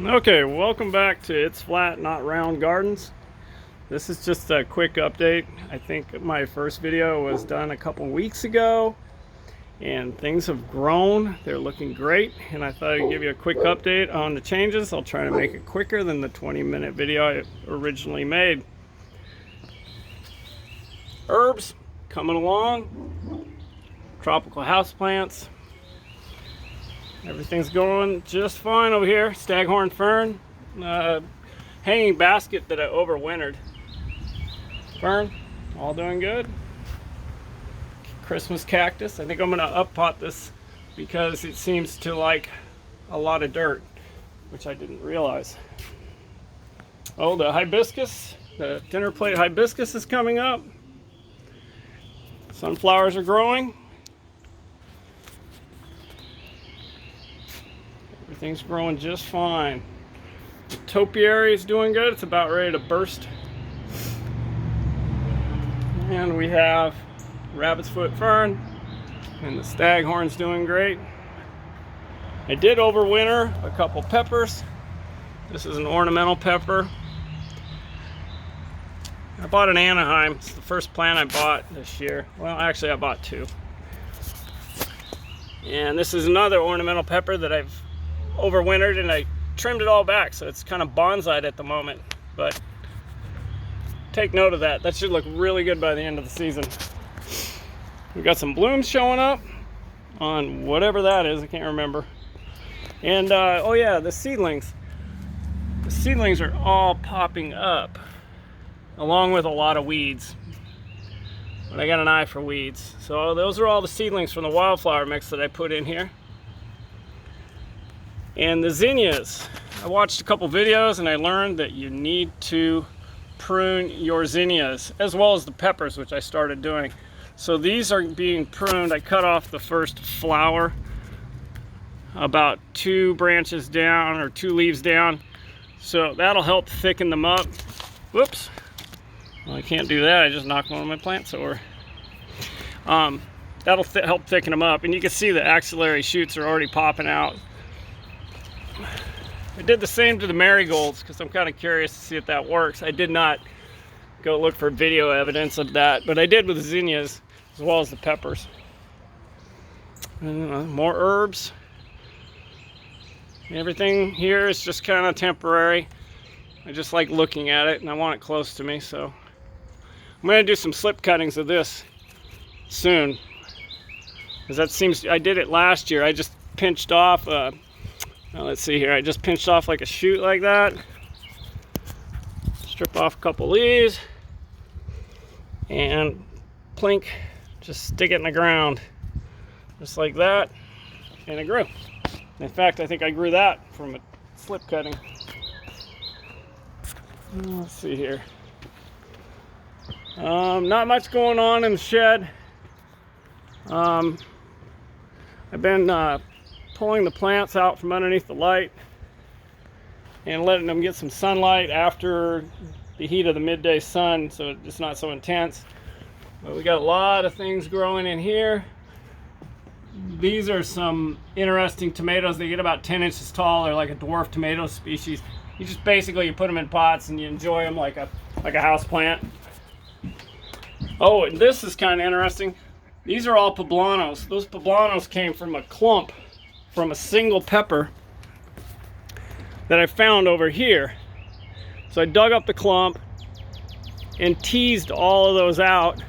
Okay, welcome back to It's Flat Not Round Gardens. This is just a quick update. I think my first video was done a couple weeks ago and things have grown. They're looking great, and I thought I'd give you a quick update on the changes. I'll try to make it quicker than the 20-minute video I originally made. Herbs coming along, tropical houseplants. Everything's going just fine over here. Staghorn fern, hanging basket that I overwintered. Fern, all doing good. Christmas cactus. I think I'm gonna up-pot this because it seems to like a lot of dirt, which I didn't realize. Oh, the hibiscus, the dinner plate hibiscus is coming up. Sunflowers are growing. Everything's growing just fine. The topiary is doing good. It's about ready to burst. And we have rabbit's foot fern, and the staghorn's doing great. I did overwinter a couple peppers. This is an ornamental pepper. I bought an Anaheim. It's the first plant I bought this year. Well, actually I bought two. And this is another ornamental pepper that I've overwintered, and I trimmed it all back, so it's kind of bonsai'd at the moment. But take note of that. That should look really good by the end of the season. We've got some blooms showing up on whatever that is. I can't remember. And oh yeah, the seedlings. The seedlings are all popping up, along with a lot of weeds. But I got an eye for weeds. So those are all the seedlings from the wildflower mix that I put in here. And the zinnias, I watched a couple videos and I learned that you need to prune your zinnias as well as the peppers, which I started doing. So these are being pruned. I cut off the first flower about 2 branches down, or 2 leaves down, so that'll help thicken them up. Whoops, well, I can't do that. I just knocked one of my plants over. That'll help thicken them up, and you can see the axillary shoots are already popping out. I did the same to the marigolds because I'm kind of curious to see if that works. I did not go look for video evidence of that, but I did with the zinnias as well as the peppers. And, more herbs. Everything here is just kind of temporary. I just like looking at it and I want it close to me, so I'm going to do some slip cuttings of this soon, because that seems, I did it last year. I just pinched off now let's see here, I just pinched off like a shoot like that, strip off a couple leaves, and plink, just stick it in the ground, just like that, and it grew. In fact, I think I grew that from a slip cutting. Let's see here. Not much going on in the shed. I've been pulling the plants out from underneath the light and letting them get some sunlight after the heat of the midday sun, so it's not so intense. But we got a lot of things growing in here. These are some interesting tomatoes. They get about 10 inches tall. They're like a dwarf tomato species. You just basically, you put them in pots and you enjoy them like a house plant. Oh, and this is kind of interesting. These are all poblanos. Those poblanos came from a clump from a single pepper that I found over here. So I dug up the clump and teased all of those out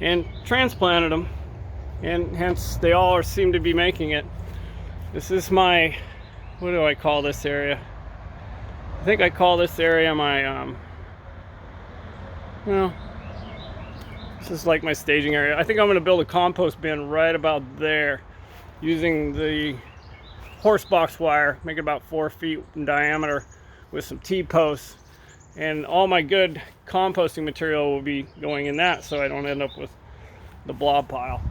and transplanted them, and hence they all seem to be making it. This is my, what do I call this area? I think I call this area my well, this is like my staging area. I think I'm going to build a compost bin right about there, using the horse box wire, make it about 4 feet in diameter, with some T-posts, and all my good composting material will be going in that, so I don't end up with the blob pile.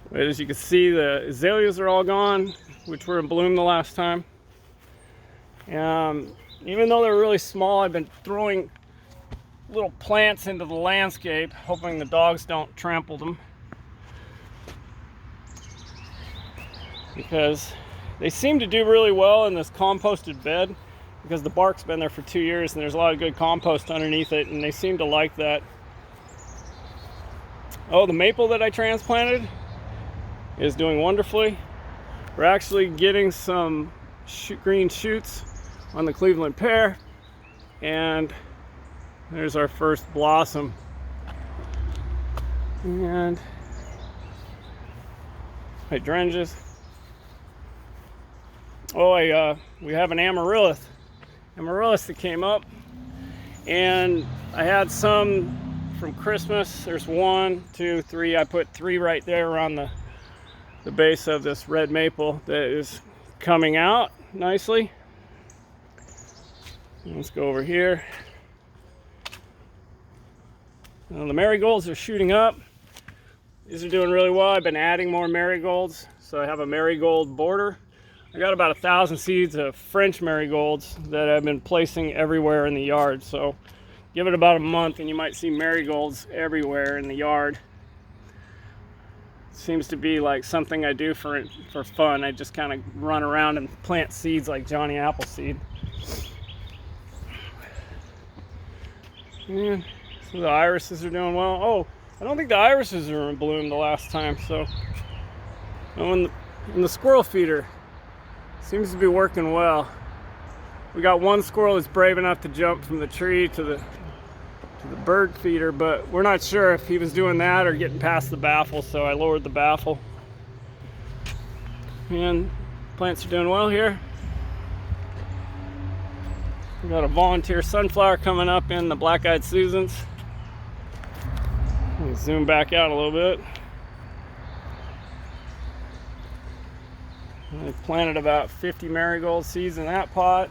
But as you can see, the azaleas are all gone, which were in bloom the last time. Even though they're really small, I've been throwing little plants into the landscape, hoping the dogs don't trample them. Because They seem to do really well in this composted bed because the bark's been there for 2 years and there's a lot of good compost underneath it, and they seem to like that. Oh, the maple that I transplanted is doing wonderfully. We're actually getting some green shoots on the Cleveland pear, and there's our first blossom. And hydrangeas. Oh, we have an amaryllis that came up, and I had some from Christmas. There's 1, 2, 3. I put 3 right there around the base of this red maple that is coming out nicely. Let's go over here. Now the marigolds are shooting up. These are doing really well. I've been adding more marigolds, so I have a marigold border. I got about 1,000 seeds of French marigolds that I've been placing everywhere in the yard. So give it about a month and you might see marigolds everywhere in the yard. Seems to be like something I do for fun. I just kind of run around and plant seeds like Johnny Appleseed. And so the irises are doing well. Oh, I don't think the irises are in bloom the last time. So, and the squirrel feeder seems to be working well. We got one squirrel that's brave enough to jump from the tree to the bird feeder, but we're not sure if he was doing that or getting past the baffle, so I lowered the baffle. And plants are doing well here. We got a volunteer sunflower coming up in the black-eyed Susans. Let me zoom back out a little bit. I planted about 50 marigold seeds in that pot,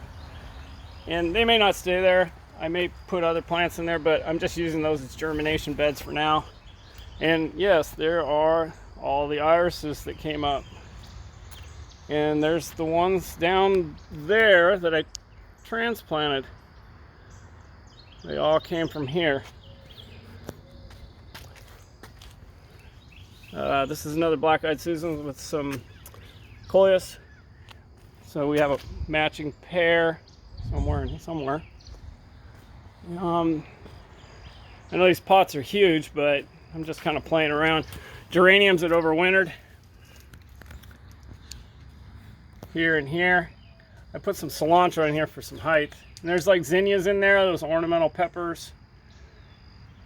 and they may not stay there. I may put other plants in there, but I'm just using those as germination beds for now. And yes, there are all the irises that came up. And there's the ones down there that I transplanted. They all came from here. This is another black-eyed Susan with some coleus. So we have a matching pair somewhere. I know these pots are huge, but I'm just kind of playing around. Geraniums that overwintered here and here. I put some cilantro in here for some height. And there's like zinnias in there, those ornamental peppers,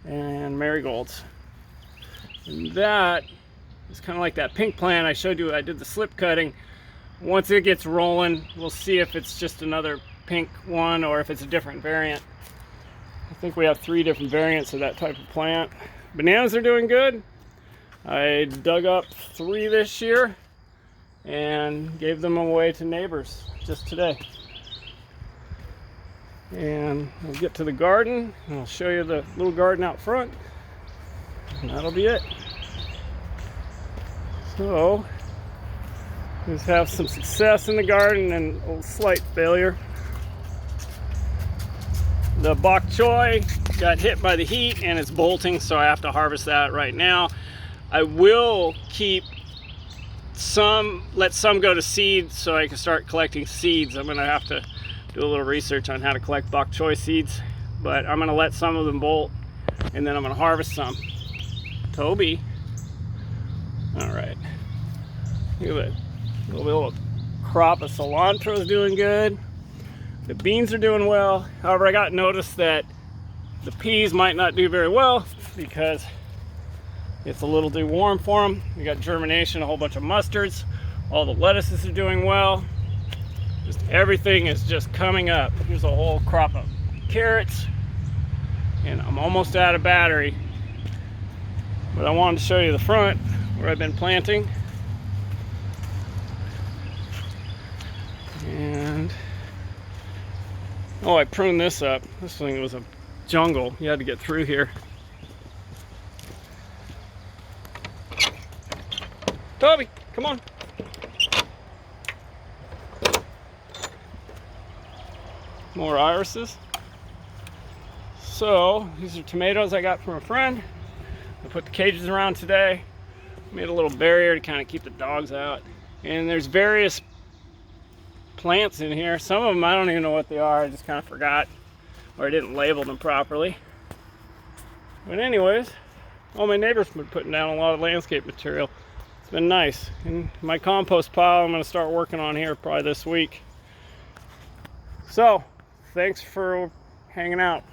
and marigolds. And that is kind of like that pink plant I showed you. I did the slip cutting. Once it gets rolling, we'll see if it's just another pink one or if it's a different variant. I think we have 3 different variants of that type of plant. Bananas are doing good. I dug up 3 this year and gave them away to neighbors just today. And we'll get to the garden and I'll show you the little garden out front, and that'll be it. So let's have some success in the garden and a slight failure. The bok choy got hit by the heat and it's bolting, so I have to harvest that right now. I will keep some, let some go to seed so I can start collecting seeds. I'm going to have to do a little research on how to collect bok choy seeds, but I'm going to let some of them bolt and then I'm going to harvest some. Toby. All right. Look at that. Little crop of cilantro is doing good. The beans are doing well. However, I got noticed that the peas might not do very well because it's a little too warm for them. We got germination, a whole bunch of mustards. All the lettuces are doing well. Just everything is just coming up. Here's a whole crop of carrots, and I'm almost out of battery. But I wanted to show you the front where I've been planting. And oh, I pruned this up. This thing was a jungle. You had to get through here. Toby, come on. More irises. So, these are tomatoes I got from a friend. I put the cages around today. Made a little barrier to kind of keep the dogs out. And there's various plants in here. Some of them I don't even know what they are. I just kind of forgot, or I didn't label them properly. But anyways, all my neighbors have been putting down a lot of landscape material. It's been nice. And my compost pile I'm going to start working on here probably this week. So, thanks for hanging out.